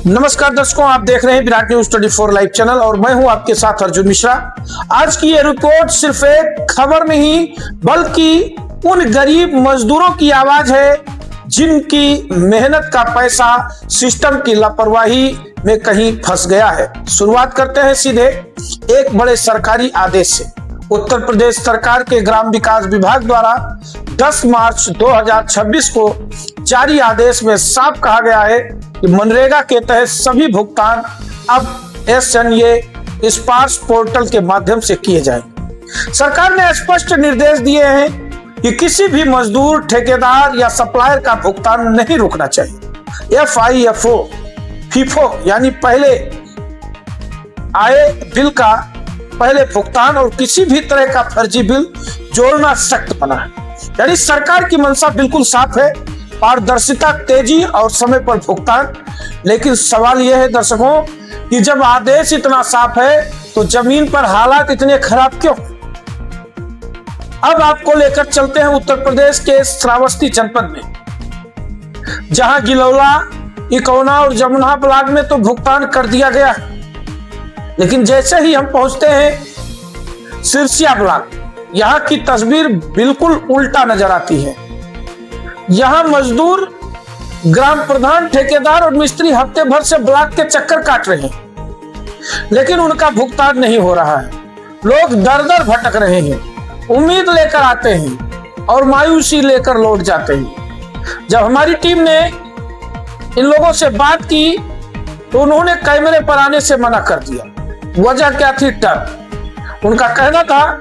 नमस्कार दर्शकों, आप देख रहे हैं विराट न्यूज 24 लाइव चैनल और मैं हूं आपके साथ अर्जुन मिश्रा। आज की ये रिपोर्ट सिर्फ एक खबर नहीं बल्कि उन गरीब मजदूरों की आवाज है जिनकी मेहनत का पैसा सिस्टम की लापरवाही में कहीं फंस गया है। शुरुआत करते हैं सीधे एक बड़े सरकारी आदेश से। उत्तर प्रदेश सरकार के ग्राम विकास विभाग द्वारा 10 मार्च 2026 को जारी आदेश में साफ कहा गया है कि मनरेगा के तहत सभी भुगतान अब SNA स्पार्स पोर्टल के माध्यम से किए जाएंगे। सरकार ने स्पष्ट निर्देश दिए हैं कि किसी भी मजदूर, ठेकेदार या सप्लायर का भुगतान नहीं रुकना चाहिए। FIFO यानी पहले आए बिल का पहले भुगतान और किसी भी तरह का फर्जी बिल जोड़ना सख्त बना है। यानी सरकार की मंशा बिल्कुल साफ है, पारदर्शिता, तेजी और समय पर भुगतान। लेकिन सवाल यह है दर्शकों कि जब आदेश इतना साफ है तो जमीन पर हालात इतने खराब क्यों? अब आपको लेकर चलते हैं उत्तर प्रदेश के श्रावस्ती जनपद में, जहां गिलौला, इकौना और जमुना ब्लॉक में तो भुगतान कर दिया गया है। लेकिन जैसे ही हम पहुंचते हैं सिरसिया ब्लॉक, यहाँ की तस्वीर बिल्कुल उल्टा नजर आती है। यहाँ मजदूर, ग्राम प्रधान, ठेकेदार और मिस्त्री हफ्ते भर से ब्लॉक के चक्कर काट रहे हैं, लेकिन उनका भुगतान नहीं हो रहा है। लोग दर दर भटक रहे हैं, उम्मीद लेकर आते हैं और मायूसी लेकर लौट जाते हैं। जब हमारी टीम ने इन लोगों से बात की तो उन्होंने कैमरे पर आने से मना कर दिया। वजह क्या थी? डर। उनका कहना था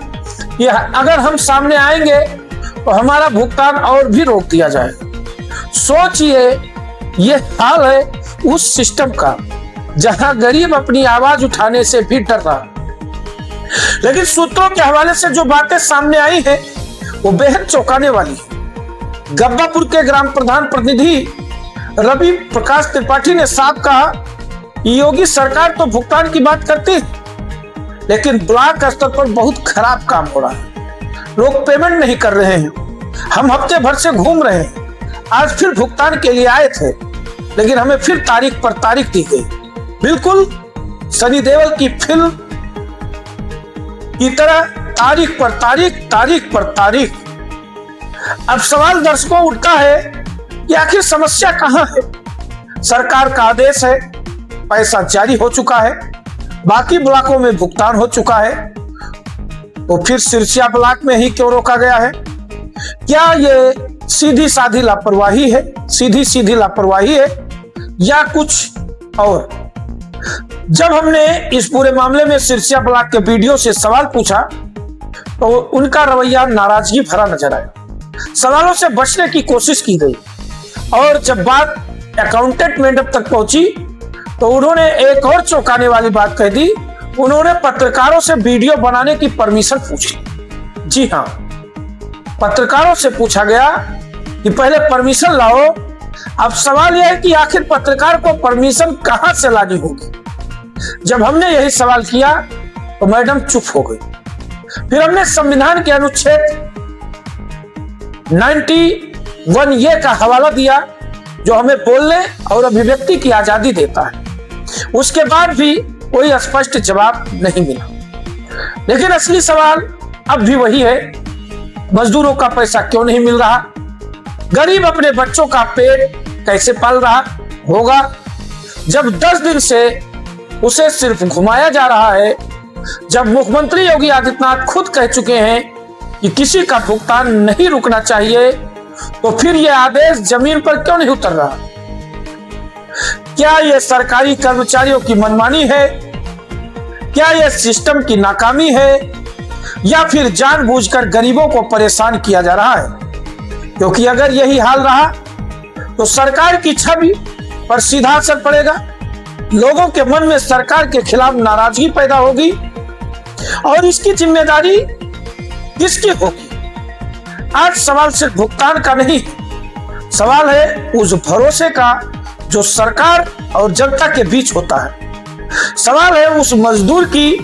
कि अगर हम सामने आएंगे तो हमारा भुगतान और भी रोक दिया जाएगा। सोचिए, ये हाल है उस सिस्टम का जहां गरीब अपनी आवाज उठाने से भी डर रहा। लेकिन सूत्रों के हवाले से जो बातें सामने आई है वो बेहद चौंकाने वाली है। गब्बापुर के ग्राम प्रधान प्रतिनिधि रवि प्रकाश त्रिपाठी ने साफ कहा कि योगी सरकार तो भुगतान की बात करती है, लेकिन ब्लॉक स्तर पर बहुत खराब काम हो रहा है। लोग पेमेंट नहीं कर रहे हैं। हम हफ्ते भर से घूम रहे हैं। आज फिर भुगतान के लिए आए थे, लेकिन हमें फिर तारीख पर तारीख दी गई, बिल्कुल सनी देओल की फिल्म की तरह, तारीख पर तारीख, तारीख पर तारीख। अब सवाल दर्शकों उठता है कि आखिर समस्या कहां है? सरकार का आदेश है, पैसा जारी हो चुका है, बाकी ब्लॉकों में भुगतान हो चुका है, तो फिर सिरसिया ब्लॉक में ही क्यों रोका गया है? क्या ये सीधी साधी लापरवाही है, सीधी लापरवाही है या कुछ और? जब हमने इस पूरे मामले में सिरसिया ब्लॉक के वीडियो से सवाल पूछा तो उनका रवैया नाराजगी भरा नजर आया। सवालों से बचने की कोशिश की गई और जब बात अकाउंटेंट मैडम तक पहुंची तो उन्होंने एक और चौंकाने वाली बात कह दी। उन्होंने पत्रकारों से वीडियो बनाने की परमिशन पूछी। जी हाँ, पत्रकारों से पूछा गया कि पहले परमिशन लाओ। अब सवाल यह है कि आखिर पत्रकार को परमिशन कहां से लानी होगी? जब हमने यही सवाल किया तो मैडम चुप हो गई। फिर हमने संविधान के अनुच्छेद 91A का हवाला दिया, जो हमें बोलने और अभिव्यक्ति की आजादी देता है। उसके बाद भी कोई स्पष्ट जवाब नहीं मिला। लेकिन असली सवाल अब भी वही है, मजदूरों का पैसा क्यों नहीं मिल रहा? गरीब अपने बच्चों का पेट कैसे पाल रहा होगा जब 10 दिन से उसे सिर्फ घुमाया जा रहा है? जब मुख्यमंत्री योगी आदित्यनाथ खुद कह चुके हैं कि किसी का भुगतान नहीं रुकना चाहिए, तो फिर यह आदेश जमीन पर क्यों नहीं उतर रहा? क्या यह सरकारी कर्मचारियों की मनमानी है? क्या यह सिस्टम की नाकामी है या फिर जानबूझकर गरीबों को परेशान किया जा रहा है? क्योंकि अगर यही हाल रहा तो सरकार की छवि पर सीधा असर पड़ेगा। लोगों के मन में सरकार के खिलाफ नाराजगी पैदा होगी और इसकी जिम्मेदारी किसकी होगी? आज सवाल सिर्फ भुगतान का नहीं, सवाल है उस भरोसे का जो सरकार और जनता के बीच होता है। सवाल है उस मजदूर की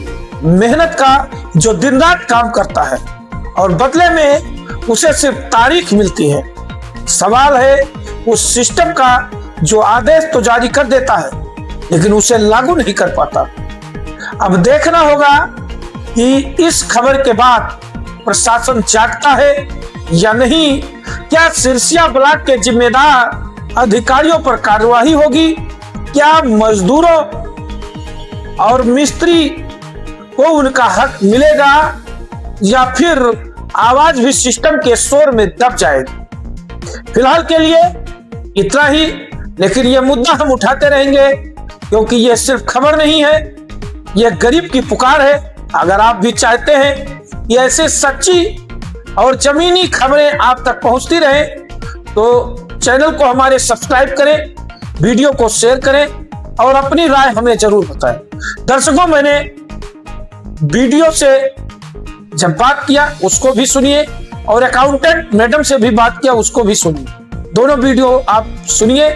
मेहनत का जो दिन रात काम करता है और बदले में उसे सिर्फ तारीख मिलती है। सवाल है उस सिस्टम का जो आदेश तो जारी कर देता है लेकिन उसे लागू नहीं कर पाता। अब देखना होगा कि इस खबर के बाद प्रशासन जागता है या नहीं। क्या सिरसिया ब्लॉक के जिम्मेदार अधिकारियों पर कार्रवाई होगी? क्या मजदूरों और मिस्त्री को उनका हक मिलेगा या फिर आवाज भी सिस्टम के शोर में दब जाएगी? फिलहाल के लिए इतना ही, लेकिन यह मुद्दा हम उठाते रहेंगे क्योंकि यह सिर्फ खबर नहीं है, यह गरीब की पुकार है। अगर आप भी चाहते हैं कि ऐसे सच्ची और जमीनी खबरें आप तक पहुंचती रहे तो चैनल को हमारे सब्सक्राइब करें, वीडियो को शेयर करें और अपनी राय हमें जरूर बताएं। दर्शकों, मैंने वीडियो से जब बात किया उसको भी सुनिए और अकाउंटेंट मैडम से भी बात किया उसको भी सुनिए। दोनों वीडियो आप सुनिए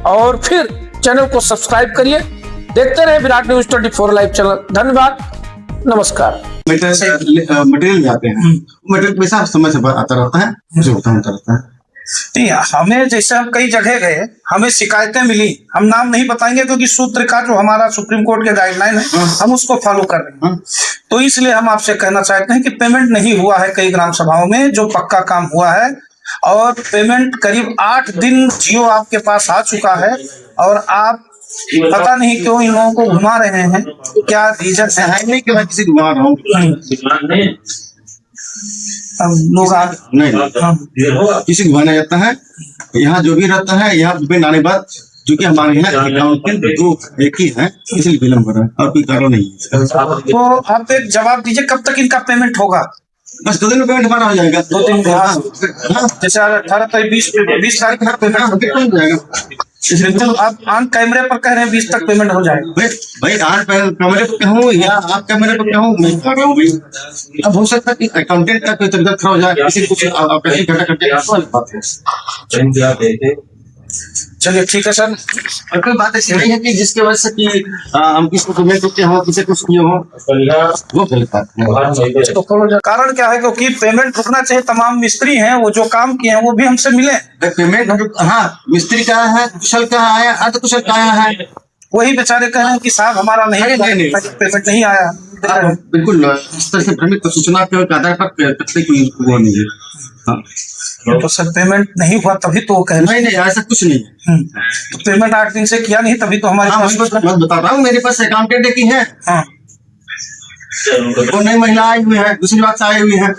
और फिर चैनल को सब्सक्राइब करिए। देखते रहे विराट न्यूज 24 लाइव चैनल। धन्यवाद, नमस्कार। मटेरियल जाते हैं, मटेरियल पैसा समय से आता रहता है, मुझे होता रहता है। नहीं, हमें जैसे हम कई जगह गए, हमें शिकायतें मिली, हम नाम नहीं बताएंगे क्योंकि सूत्र का जो हमारा सुप्रीम कोर्ट के गाइडलाइन है हम उसको फॉलो कर रहे हैं। तो इसलिए हम आपसे कहना चाहते हैं कि पेमेंट नहीं हुआ है कई ग्राम सभाओं में जो पक्का काम हुआ है, और पेमेंट करीब 8 दिन जियो आपके पास आ चुका है और आप पता नहीं क्यों इन लोगों को घुमा रहे हैं। क्या रीजन है? नहीं कि मैं किसी को घुमा रहा हूँ, नहीं किसी को घुमाया जाता है। यहाँ जो भी रहता है, यहाँ नानेबाद जो कि हमारे यहाँ अकाउंटेंट दो एक ही है, इसलिए विलम्ब हो रहा है और कोई कारण नहीं है। तो आप एक जवाब दीजिए, कब तक इनका पेमेंट होगा? बस 2 दिन में पेमेंट हमारा हो जाएगा। 2 दिन जैसे 18 तारीख 20 तारीख तक पेमेंट हो जाएगा। तो आप ऑन कैमरे पर कह रहे हैं 20 तक पेमेंट हो जाएगा। भाई ऑन कैमरे पर कहूँ या आप कैमरे पर कहूँ, मैं कह रहा हूँ भाई। अब हो सकता है कि अकाउंटेंट का कोई तबियत खराब हो जाए, किसी कुछ घंटा करके। चलिए ठीक है सर। कोई बात ऐसी नहीं है कि जिसके वजह से कि हम किसी को पेमेंट करते हो, किसी को किए हो, वो गलत बात है। तो कारण क्या है? क्योंकि पेमेंट रुकना चाहिए। तमाम मिस्त्री हैं, वो जो काम किए हैं वो भी हमसे मिले। पेमेंट हाँ, मिस्त्री का है, कुशल का आया, अर्ध कुशल का आया है, वही बेचारे कह रहे हैं कि साहब हमारा नहीं पेमेंट नहीं आया। बिल्कुल इस तरह से भ्रमित सूचना के आधार पर कोई वो नहीं है। हाँ। तो सर पेमेंट नहीं हुआ तभी तो वो कह रहे हैं। नहीं ऐसा कुछ नहीं है। तो पेमेंट 8 दिन से किया नहीं तभी तो हमारे पास। मैं बता रहा हूँ, मेरे पास अकाउंटेंट की है। हाँ। वो नई महिला आई हुई है, दूसरी बात से आई हुई है।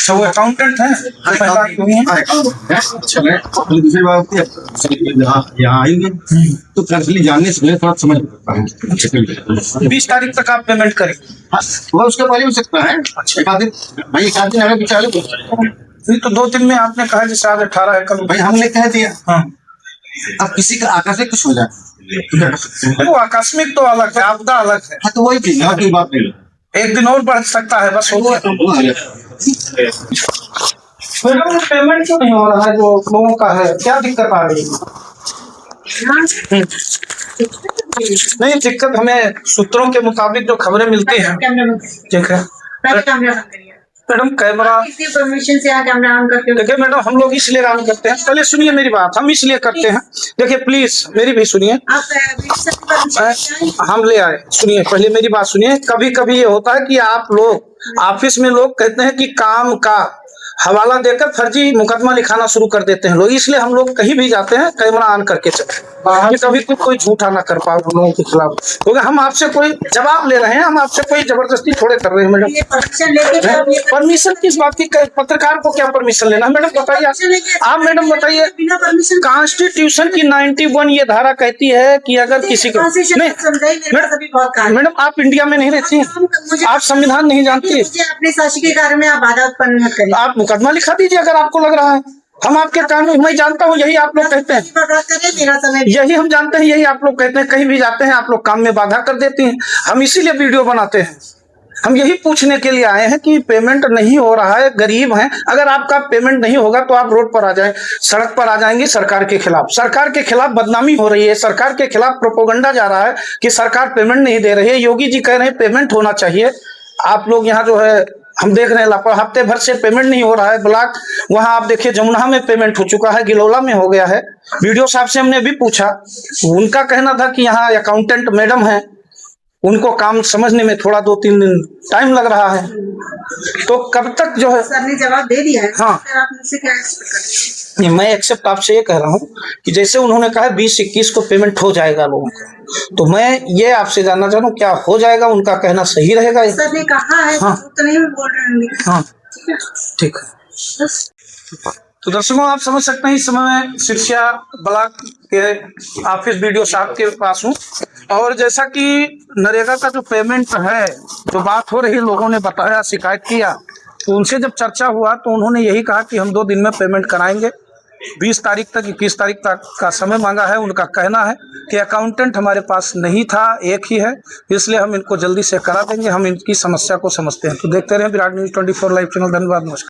तो वो अकाउंटेंट है, दूसरी बात यहाँ आई हुई है, तो फैसले जानने से मुझे थोड़ा समझ पड़ता है। 20 तारीख तक आप पेमेंट करें। वो उसके पहले हो सकता है। एक आध दिन भाई, एक आध दिन अगर बिचारे तो 2 दिन में आपने कहा जैसे आज 18 है, कल भाई हमने कह दिया। हाँ। अब किसी का आकस्मिक कुछ हो जाए, वो आकस्मिक तो अलग है, आपदा अलग है। हाँ तो वही चीज है, कोई बात नहीं। 1 दिन और बढ़ सकता है बस। मैडम पेमेंट क्यों नहीं हो रहा है जो लोगों का है? क्या दिक्कत आ रही है? नहीं, दिक्कत हमें सूत्रों के मुताबिक जो खबरें मिलती हैं। ठीक है मैडम, कैमरा परमिशन से कैमरा ऑन करके देखिए मैडम, हम लोग इसलिए काम करते हैं, पहले सुनिए मेरी बात, हम इसलिए करते हैं। देखिए प्लीज मेरी भी सुनिए। हम ले आए, सुनिए पहले मेरी बात सुनिए। कभी कभी ये होता है कि आप लोग ऑफिस में लोग कहते हैं कि काम का हवाला देकर फर्जी मुकदमा लिखाना शुरू कर देते हैं लोग, इसलिए हम लोग कहीं भी जाते हैं कैमरा ऑन करके चलते हैं। कभी कोई झूठा ना कर पाए लोगों के खिलाफ, क्योंकि हम आपसे कोई जवाब ले रहे हैं, हम आपसे कोई जबरदस्ती थोड़े कर रहे हैं। मैडम परमिशन किस बात की? पत्रकार को क्या परमिशन लेना? मैडम बताइए आप, मैडम बताइए। कॉन्स्टिट्यूशन की 91 ये धारा कहती है कि अगर किसी को नहीं, मैडम आप इंडिया में नहीं रहती हैं, आप संविधान नहीं जानती। अपने शासकीय कार्य में आप बाधा उत्पन्न मत करिए। आप मुकदमा लिखा दीजिए अगर आपको लग रहा है। हम आपके कानून मैं जानता हूँ, यही आप लोग कहते हैं, यही हम जानते हैं, यही आप लोग कहते हैं। कहीं भी जाते हैं आप लोग काम में बाधा कर देती हैं, हम इसीलिए वीडियो बनाते हैं। हम यही पूछने के लिए आए हैं कि पेमेंट नहीं हो रहा है, गरीब हैं। अगर आपका पेमेंट नहीं होगा तो आप रोड पर आ जाए, सड़क पर आ जाएंगे सरकार के खिलाफ। सरकार के खिलाफ बदनामी हो रही है, सरकार के खिलाफ प्रोपोगंडा जा रहा है कि सरकार पेमेंट नहीं दे रही है। योगी जी कह रहे हैं पेमेंट होना चाहिए। आप लोग यहाँ जो है हम देख रहे हैं लापरवाह, हफ्ते भर से पेमेंट नहीं हो रहा है। ब्लॉक वहाँ आप देखिए जमुना में पेमेंट हो चुका है, गिलौला में हो गया है। वीडियो साहब से हमने भी पूछा, उनका कहना था कि यहाँ अकाउंटेंट मैडम है, उनको काम समझने में थोड़ा 2-3 दिन टाइम लग रहा है। तो कब तक जो है सर ने जवाब दे दिया है। हाँ। सर आप मुझसे क्या एक्सपेक्ट करते हैं? मैं एक्सेप्ट आपसे ये कह रहा हूँ कि जैसे उन्होंने कहा 20-21 को पेमेंट हो जाएगा लोगों को, तो मैं ये आपसे जानना चाह रहा हूँ क्या हो जाएगा, उनका कहना सही रहेगा? सर ने कहा है हाँ। तो नहीं बोल रहे होंगे। हाँ ठीक है। ठीक है। तो दर्शकों आप समझ सकते हैं इस समय मैं सिरसिया ब्लॉक के ऑफिस वीडियो साहब के पास हूँ, और जैसा कि नरेगा का जो पेमेंट है, जो बात हो रही, लोगों ने बताया, शिकायत किया, तो उनसे जब चर्चा हुआ तो उन्होंने यही कहा कि हम 2 दिन में पेमेंट कराएंगे। 20 तारीख तक, 21 तारीख तक का समय मांगा है। उनका कहना है कि अकाउंटेंट हमारे पास नहीं था, एक ही है, इसलिए हम इनको जल्दी से करा देंगे, हम इनकी समस्या को समझते हैं। तो देखते रहें विराट न्यूज़ 24 लाइव चैनल। धन्यवाद, नमस्कार।